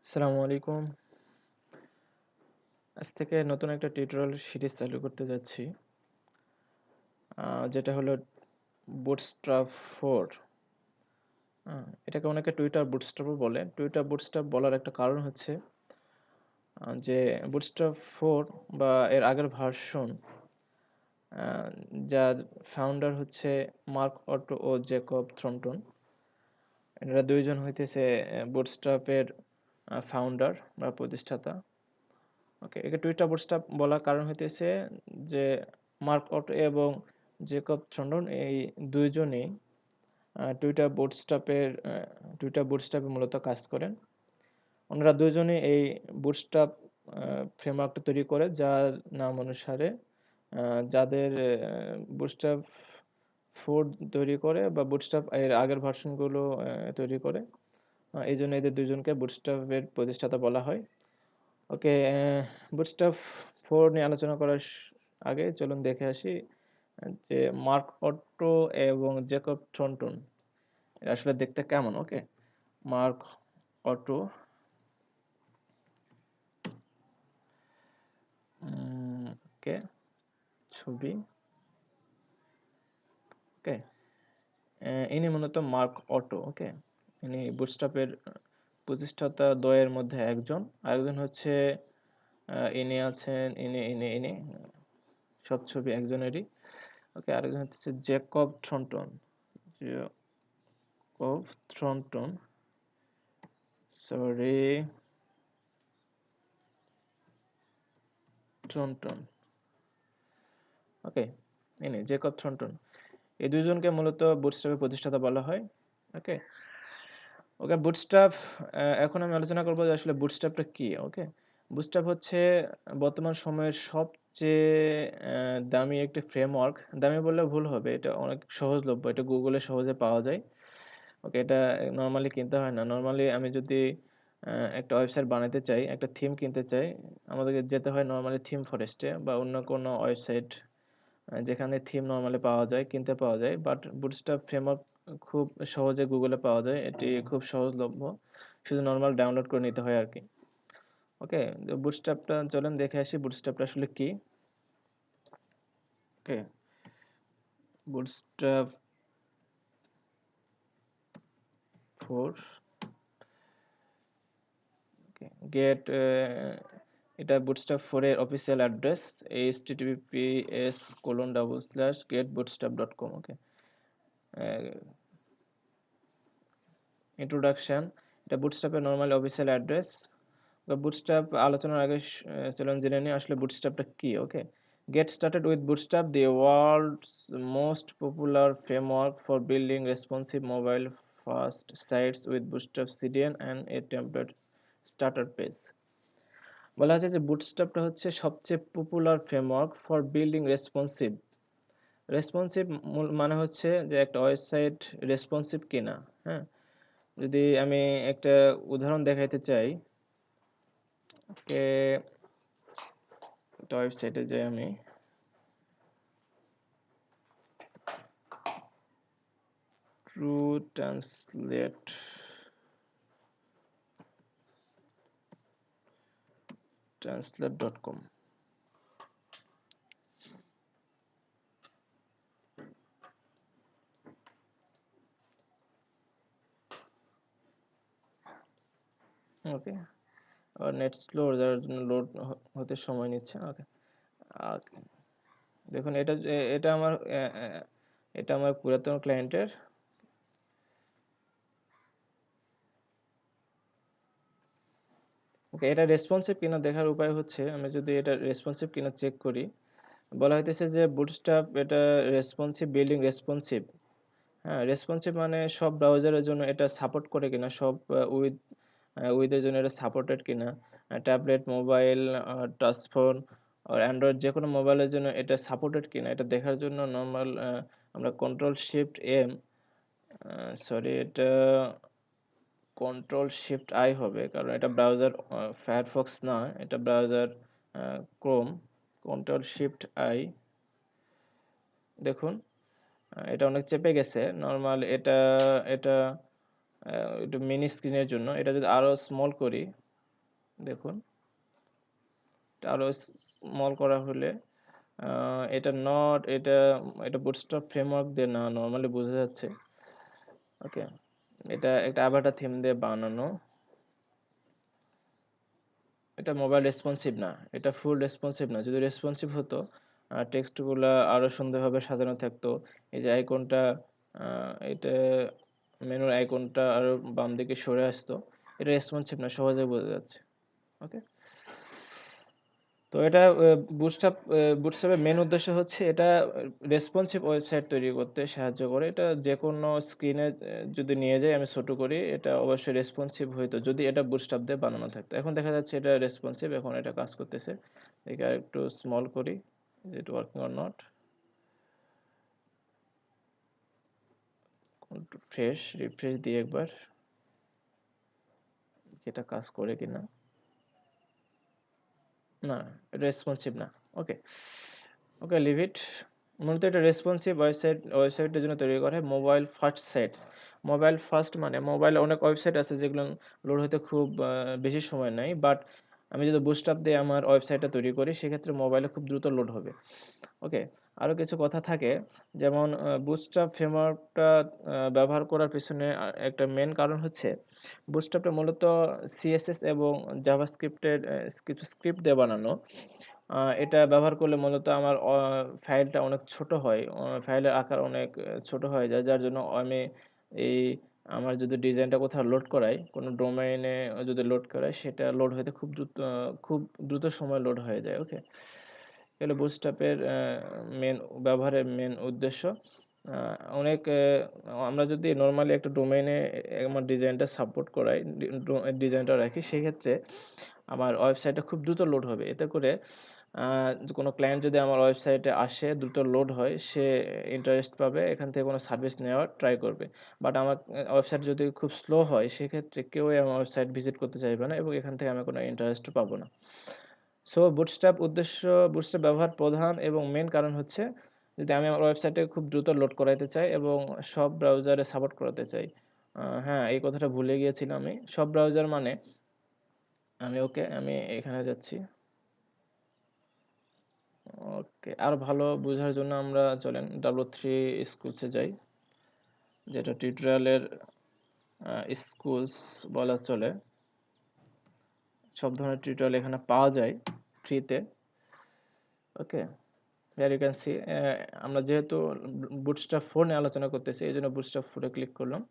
আসসালামু আলাইকুম। আজ থেকে নতুন একটা টিউটোরিয়াল সিরিজ চালু করতে যাচ্ছি। যেটা হলো বুটস্ট্র্যাপ 4। এটাকে অনেকে টুইটার বুটস্ট্র্যাপও বলে। টুইটার বুটস্ট্র্যাপ বলার একটা কারণ হচ্ছে যে বুটস্ট্র্যাপ 4 বা এর আগের ভার্সন, যার ফাউন্ডার হচ্ছে মার্ক অটো ও জেকব থর্নটন। এনারা দুইজন হইতেছে বুটস্ট্র্যাপের ফাউন্ডার বা প্রতিষ্ঠাতা। ওকে, একে টুইটার বুটস্ট্র্যাপ বলার কারণ হইতেছে যে মার্ক অটো এবং জেকব থর্নটন এই দুইজনই টুইটার বুটস্ট্র্যাপে মূলত কাজ করেন। ওনারা দুইজনই এই বুটস্ট্র্যাপ ফ্রেমওয়ার্কটা তৈরি করে, যার নাম অনুসারে যাদের বুটস্ট্র্যাপ 4 তৈরি করে বা বুটস্ট্র্যাপ এর আগের ভার্সনগুলো তৈরি করে, এই জন্য এদের দুজনকে বুটস্ট্র্যাপের প্রতিষ্ঠাতা বলা হয়। ওকে, বুটস্ট্র্যাপ 4 নিয়ে আলোচনা করার আগে চলুন দেখে আসি যে মার্ক অটো এবং জেকব থর্নটন এরা আসলে দেখতে কেমন। ওকে, মার্ক অটো, ওকে, ছবি। ওকে, ইনি মূলত মার্ক অটো। ওকে, ইনি বুটস্ট্র্যাপের প্রতিষ্ঠাতা দ্বয়ের মধ্যে একজন। আরেকজন হচ্ছে ইনি আছেন, ইনি সব ছবি একজনেরই। ওকে, আরেকজন হচ্ছে Jacob Thornton. Jacob Thornton, sorry, Thornton. Okay, ইনি জেকব থর্নটন। এই দুইজনকে মূলত বুটস্ট্র্যাপের প্রতিষ্ঠাতা বলা হয়। ওকে, ওকে, বুটস্ট্র্যাপ। এখন আমি আলোচনা করবো যে আসলে বুটস্ট্র্যাপটা কি। ওকে, বুটস্ট্র্যাপ হচ্ছে বর্তমান সময়ের সবচেয়ে দামি একটি ফ্রেমওয়ার্ক। দামি বললে ভুল হবে, এটা অনেক সহজলভ্য, এটা গুগলে সহজে পাওয়া যায়। ওকে, এটা নর্মালি কিনতে হয় না। নর্মালি আমি যদি একটা ওয়েবসাইট বানাতে চাই, একটা থিম কিনতে চাই, আমাদেরকে যেতে হয় নর্মালি থিম ফরেস্টে বা অন্য কোনো ওয়েবসাইট যেখানে থিম নর্মালি পাওয়া যায়, কিনতে পাওয়া যায়। বাট বুটস্ট্র্যাপ ফ্রেমওয়ার্ক খুব সহজে গুগলে পাওয়া যায়, এটি খুব সহজলভ্য, শুধু নর্মাল ডাউনলোড করে নিতে হয় আর কি। ওকে, বুটস্ট্র্যাপটা চলেন দেখে আসি বুটস্ট্র্যাপটা আসলে কি। Okay, Bootstrap 4। ওকে, গেট, এটা বুটস্ট্র্যাপ 4 এর official address https://getbootstrap.com। Okay, introduction, এটা বুটস্ট্র্যাপের নর্মাল অফিসিয়াল অ্যাড্রেস। বুটস্ট্র্যাপ আলোচনার আগে চলুন জেনে নিই আসলে বুটস্ট্র্যাপটা কি। Okay, get started with Bootstrap, the world's most popular framework for building responsive mobile first sites with Bootstrap CDN and a template starter page. বলা হচ্ছে যে বুটস্ট্র্যাপটা হচ্ছে সবচেয়ে popular framework for building responsive. Responsive মানে হচ্ছে যে একটা ওয়েবসাইট রেসপন্সিভ কিনা। হ্যাঁ, যদি আমি একটা উদাহরণ দেখাইতে চাই, ওকে, একটা ওয়েবসাইটে যাই আমি, ট্রু translate.com। ওকে, আর নেট স্লো যার জন্য লোড হতে সময় নিচ্ছে। ওকে, দেখুন এটা এটা আমার এটা আমার পুরাতন ক্লায়েন্টের। ওকে, এটা রেসপন্সিভ কিনা দেখার উপায় হচ্ছে আমি যদি এটা রেসপন্সিভ কিনা চেক করি, বলা হইতেছে যে বুটস্ট্র্যাপ এটা রেসপন্সিভ, বিল্ডিং রেসপন্সিভ। হ্যাঁ, রেসপন্সিভ মানে সব ব্রাউজারের জন্য এটা সাপোর্ট করে কিনা, সব উইথের জন্য এটা সাপোর্টেড কিনা, ট্যাবলেট, মোবাইল, টাচফোন আর অ্যান্ড্রয়েড যে কোনো মোবাইলের জন্য এটা সাপোর্টেড কিনা, এটা দেখার জন্য নর্মাল আমরা কন্ট্রোল-শিফট-এম, সরি, এটা কন্ট্রোল-শিফট-আই হবে, কারণ এটা ব্রাউজার ফায়ারফক্স না, এটা ব্রাউজার ক্রোম। কন্ট্রোল-শিফট-আই, দেখুন এটা অনেক চেপে গেছে। নর্মাল এটা এটা একটু মিনি স্ক্রিনের জন্য। এটা যদি আরও স্মল করি, দেখুন আরো স্মল করা হলে এটা নট এটা বুটস্ট্র্যাপ ফ্রেমওয়ার্ক দিয়ে না নর্মালি বোঝা যাচ্ছে। ওকে, এটা একটা অ্যাভাটার থিম দিয়ে বানানো। এটা মোবাইল রেসপন্সিভ না, এটা ফুল রেসপন্সিভ না। যদি রেসপন্সিভ হতো টেক্সটগুলো আরো সুন্দরভাবে সাজানো থাকতো। এই যে আইকনটা, এটা মেনুর আইকনটা আরো বাম দিকে সরে আসতো। এটা রেসপন্সিভ না, সহজে বোঝা যাচ্ছে। ওকে, তো এটা বুটস্ট্র্যাপের মেন উদ্দেশ্য হচ্ছে এটা রেসপন্সিভ ওয়েবসাইট তৈরি করতে সাহায্য করে। এটা যে কোনো স্ক্রিনে যদি নিয়ে যাই, আমি ছোট করি, এটা অবশ্যই রেসপন্সিভ হইতো যদি এটা বুটস্ট্র্যাপ দিয়ে বানানো থাকতো। এখন দেখা যাচ্ছে এটা রেসপন্সিভ, এখন এটা কাজ করতেছে। একে আর একটু স্মল করি, is it working or not. Refresh দিয়ে একবার এটা কাজ করে কিনা। না, এটা রেসপন্সিভ না। ওকে, ওকে, লিভ ইট। মূলত এটা রেসপন্সিভ ওয়েবসাইটের জন্য তৈরি করা হয়। Mobile first sites, mobile first মানে মোবাইলে অনেক ওয়েবসাইট আছে যেগুলো লোড হতে খুব বেশি সময় নেয়, বাট আমি যদি বুটস্ট্র্যাপ দিয়ে আমার ওয়েবসাইটটা তৈরি করি সেক্ষেত্রে মোবাইলে খুব দ্রুত লোড হবে। ওকে, আরও কিছু কথা থাকে, যেমন বুটস্ট্র্যাপ ফ্রেমওয়ার্কটা ব্যবহার করার পিছনে একটা মেন কারণ হচ্ছে বুটস্ট্র্যাপটা মূলত সিএসএস এবং জাভাস্ক্রিপ্টের কিছু স্ক্রিপ্ট দিয়ে বানানো। এটা ব্যবহার করলে মূলত আমার ফাইলটা অনেক ছোট হয়, ফাইলের আকার অনেক ছোট হয়ে যায়, যার জন্য আমি এই আমার যদি ডিজাইনটা কোথাও লোড করাই, কোনো ডোমেইনে যদি লোড করাই, সেটা লোড হতে খুব দ্রুত সময় লোড হয়ে যায়। ওকে, এগুলো বুটস্ট্র্যাপের মেন ব্যবহারের মেন উদ্দেশ্য। অনেক আমরা যদি নর্মালি একটা ডোমেইনে আমার ডিজাইনটা সাপোর্ট করাই, ডিজাইনটা রাখি, সেক্ষেত্রে আমার ওয়েবসাইটটা খুব দ্রুত লোড হবে। এতে করে কোনো ক্লায়েন্ট যদি আমার ওয়েবসাইটে আসে, দ্রুত লোড হয়, সে ইন্টারেস্ট পাবে, এখান থেকে কোনো সার্ভিস নেওয়ার ট্রাই করবে। বাট আমার ওয়েবসাইট যদি খুব স্লো হয়, সেক্ষেত্রে কেউই আমার ওয়েবসাইট ভিজিট করতে চাইবে না এবং এখান থেকে আমি কোনো ইন্টারেস্টও পাবো না। সো বুটস্ট্র্যাপ ব্যবহার প্রধান এবং মেন কারণ হচ্ছে যদি আমি আমার ওয়েবসাইটে খুব দ্রুত লোড করাইতে চাই এবং সব ব্রাউজারে সাপোর্ট করাতে চাই। হ্যাঁ, এই কথাটা ভুলে গিয়েছিলাম আমি। সব ব্রাউজার মানে আমি এখানে যাচ্ছি। ওকে, আর ভালো বোঝার জন্য আমরা চলেন W3 স্কুলসে যাই, যেটা টিউটোরিয়ালের স্কুলস বলা চলে। সব ধরনের টিউটোরিয়াল এখানে পাওয়া যায় ফ্রিতে। Okay, here you can see, আমরা যেহেতু বুটস্ট্র্যাপ 4 নিয়ে আলোচনা করতেছি, এই জন্য বুটস্ট্র্যাপ 4 এ ক্লিক করলাম।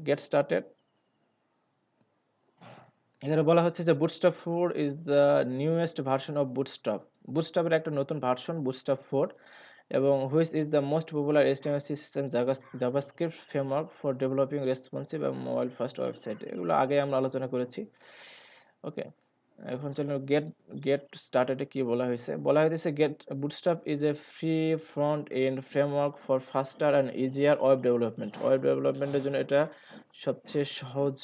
Get started. এখানে বলা হচ্ছে যে Bootstrap 4 is the newest version of Bootstrap. বুটস্ট্র্যাপের একটা নতুন ভার্সন বুটস্ট্র্যাপ 4, এবং which is the most popular HTML system JavaScript framework for developing responsive এবং মোবাইল ফার্স্ট ওয়েবসাইট। এগুলো আগে আমরা আলোচনা করেছি। ওকে, এখন চলুন গেট স্টার্টেডে কি বলা হয়েছে। বলা হয়েছে get Bootstrap is a free front end framework for faster and easier web development. Web ডেভেলপমেন্টের জন্য এটা সবচেয়ে সহজ।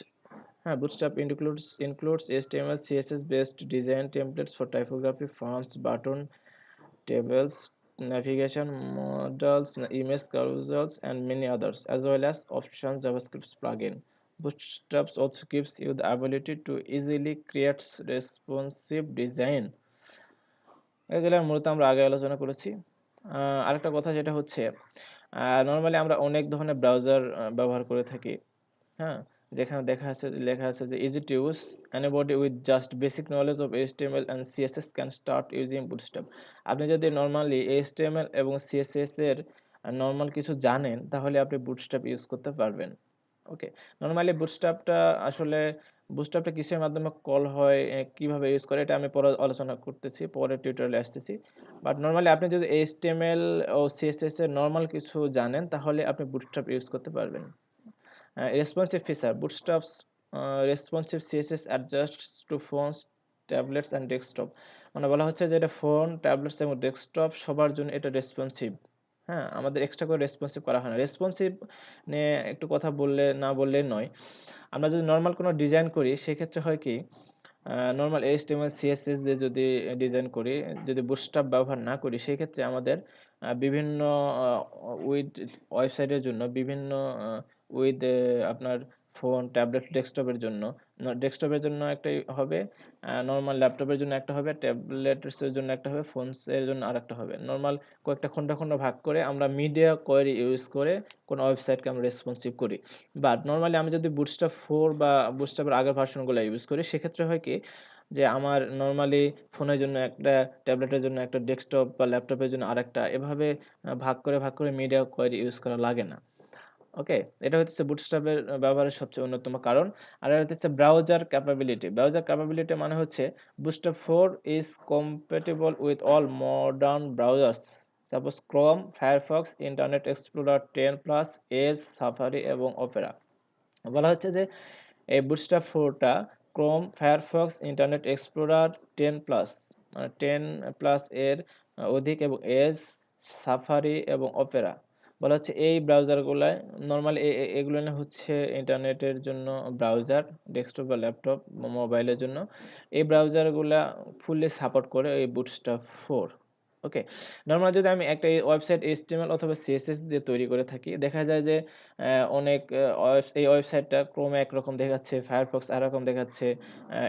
হ্যাঁ, Bootstrap includes HTML, CSS-based design templates for typography, fonts, button, tables, navigation modals, image carousels, and many others, as well as optional JavaScript plugin. Bootstrap also gives you the ability to easily create responsive design. এগুলো মূলত আমরা আগে আলোচনা করেছি। আরেকটা কথা যেটা হচ্ছে, নর্মালি আমরা অনেক ধরনের ব্রাউজার ব্যবহার করে থাকি। হ্যাঁ, যেখানে লেখা আছে যে easy to use, anybody with just basic knowledge of HTML and CSS can start using bootstrap. আপনি যদি নর্মালি HTML এবং CSS এর নর্মাল কিছু জানেন, তাহলে আপনি বুটস্ট্র্যাপ ইউজ করতে পারবেন। ওকে, নর্মালি বুটস্ট্র্যাপটা কিসের মাধ্যমে কল হয়, কিভাবে ইউজ করে, এটা আমি পরে আলোচনা করতেছি, পরে টিউটোরিয়ালে আসতেছি। বাট নর্মালি আপনি যদি HTML ও CSS এর নর্মাল কিছু জানেন, তাহলে আপনি বুটস্ট্র্যাপ ইউজ করতে পারবেন। Responsive feature, Bootstrap's responsive CSS adjusts to phones, tablets and desktop. মানে বলা হচ্ছে যে এটা ফোন, ট্যাবলেটস এবং ডেস্কটপ সবার জন্য এটা রেসপন্সিভ। হ্যাঁ, আমাদের এক্সট্রা করে রেসপন্সিভ করা হয় না। রেসপন্সিভ নিয়ে একটু কথা বললে নয়। আমরা যদি নর্মাল কোনো ডিজাইন করি, সেক্ষেত্রে হয় কি, নর্মাল HTML CSS দিয়ে যদি ডিজাইন করি, যদি বুটস্ট্র্যাপ ব্যবহার না করি, সেক্ষেত্রে আমাদের বিভিন্ন উইড ওয়েবসাইটের জন্য বিভিন্ন উইথ আপনার ফোন, ট্যাবলেট, ডেস্কটপের জন্য। ডেস্কটপের জন্য একটা হবে, নরমাল ল্যাপটপের জন্য একটা হবে, ট্যাবলেটসের জন্য একটা হবে, ফোনসের জন্য আরেকটা হবে। নরমাল কয়েকটা খন্ড খন্ড ভাগ করে আমরা মিডিয়া কোয়েরি ইউজ করে কোনো ওয়েবসাইটকে আমরা রেসপন্সিভ করি। বাট নরমালি আমি যদি বুটস্ট্র্যাপ 4 বা বুটস্ট্র্যাপের আগের ভার্সনগুলো ইউজ করি, সেক্ষেত্রে হয় কি যে আমার নরমালি ফোনের জন্য একটা, ট্যাবলেটের জন্য একটা, ডেস্কটপ বা ল্যাপটপের জন্য আরেকটা, এভাবে ভাগ করে মিডিয়া কোয়েরি ইউজ করা লাগে না। ওকে, এটা হচ্ছে বুটস্ট্র্যাপের ব্যবহারের সবচেয়ে অন্যতম কারণ। আর এটা হচ্ছে ব্রাউজার ক্যাপাবিলিটি। ব্রাউজার ক্যাপাবিলিটি মানে হচ্ছে Bootstrap 4 is compatible with all modern browsers, suppose Chrome, Firefox, Internet Explorer 10 plus, Edge, Safari এবং অপেরা। বলা হচ্ছে যে এই বুটস্ট্র্যাপ 4টা Chrome, Firefox, Internet Explorer 10 plus, মানে 10 প্লাস এর অধিক, এবং এজ, সাফারি এবং অপেরা। বলা হচ্ছে এই ব্রাউজারগুলায় নর্মালি এগুলো না হচ্ছে ইন্টারনেটের জন্য ব্রাউজার, ডেস্কটপ বা ল্যাপটপ বা মোবাইলের জন্য। এই ব্রাউজারগুলা ফুললি সাপোর্ট করে এই বুটস্ট্র্যাপ 4। ওকে, নর্মাল যদি আমি একটা ওয়েবসাইট এইচটিএমএল অথবা সিএসএস দিয়ে তৈরি করে থাকি, দেখা যায় যে অনেক এই ওয়েবসাইটটা ক্রোমে একরকম দেখাচ্ছে, ফায়ারফক্স আরেকরকম দেখাচ্ছে,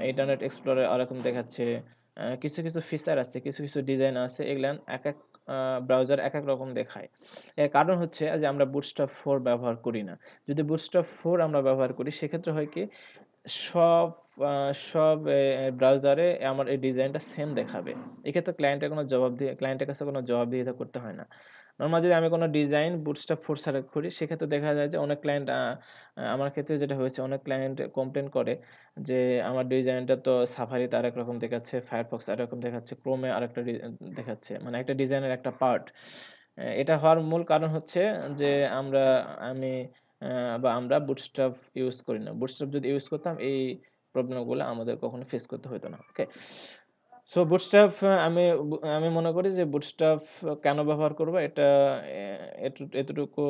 ইন্টারনেট এক্সপ্লোরার আরেকরকম দেখাচ্ছে। কিছু কিছু ফিচার আছে, কিছু কিছু ডিজাইন আছে, এগুলান এক এক ব্রাউজার এক এক রকম দেখায়। এর কারণ হচ্ছে যে আমরা বুটস্ট্র্যাপ 4 ব্যবহার করি না। যদি বুটস্ট্র্যাপ 4 আমরা ব্যবহার করি, সেক্ষেত্রে হয় কি সব সব ব্রাউজারে আমার এই ডিজাইনটা সেম দেখাবে। এক্ষেত্রে ক্লায়েন্টের কাছে কোনো জবাবদিহিতা করতে হয় না। নরমাল যদি আমি কোনো ডিজাইন বুটস্ট্র্যাপ 4 সিলেক্ট করি, সেক্ষেত্রে দেখা যায় যে অনেক ক্লায়েন্ট, আমার ক্ষেত্রে যেটা হয়েছে, অনেক ক্লায়েন্ট কমপ্লেন করে যে আমার ডিজাইনটা তো সাফারিতে আরেক রকম দেখাচ্ছে, ফায়ারফক্স আরেক রকম দেখাচ্ছে, ক্রোমে আরেকটা দেখাচ্ছে, মানে একটা ডিজাইনের একটা পার্ট। এটা হওয়ার মূল কারণ হচ্ছে যে আমি বা আমরা বুটস্ট্র্যাপ ইউজ করি না। বুটস্ট্র্যাপ যদি ইউজ করতাম, এই প্রবলেমগুলো আমাদের কখনো ফেস করতে হতো না। ওকে, সো বুটস্ট্র্যাপ, আমি মনে করি যে বুটস্ট্র্যাপ কেন ব্যবহার করব, এটা এতটুকু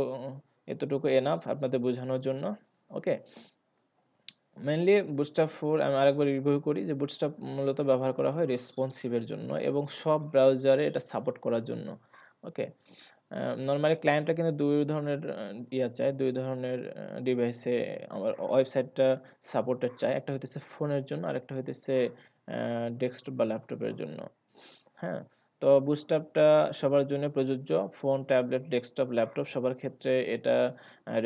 এতটুকু এনাফ আপনাদের বোঝানোর জন্য। ওকে, মেইনলি বুটস্ট্র্যাপ 4 আমি আরেকবার রিভিউ করি যে বুটস্ট্র্যাপ মূলত ব্যবহার করা হয় রেসপন্সিভের জন্য এবং সব ব্রাউজারে এটা সাপোর্ট করার জন্য। ওকে, নরমালি ক্লায়েন্টরা কিন্তু দুই ধরনের চায়, দুই ধরনের ডিভাইসে আমার ওয়েবসাইটটা সাপোর্টেড চায়। একটা হইতেছে ফোনের জন্য, আর একটা হইতেছে ডেস্কটপ বা ল্যাপটপের জন্য। হ্যাঁ, তো বুটস্ট্র্যাপটা সবার জন্য প্রযোজ্য। ফোন, ট্যাবলেট, ডেস্কটপ, ল্যাপটপ সবার ক্ষেত্রে এটা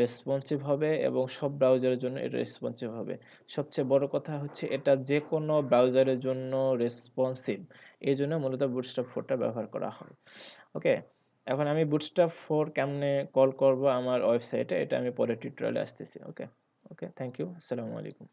রেসপন্সিভ হবে এবং সব ব্রাউজারের জন্য এটা রেসপন্সিভ হবে। সবচেয়ে বড় কথা হচ্ছে এটা যে কোনো ব্রাউজারের জন্য রেসপন্সিভ। এই জন্য মূলত বুটস্ট্র্যাপ 4টা ব্যবহার করা হয়। ওকে, এখন আমি বুটস্ট্র্যাপ 4 কেমনে কল করব আমার ওয়েবসাইটে, এটা আমি পরের টিউটোরিয়ালে আসতেছি। ওকে, থ্যাংক ইউ। আসসালামু আলাইকুম।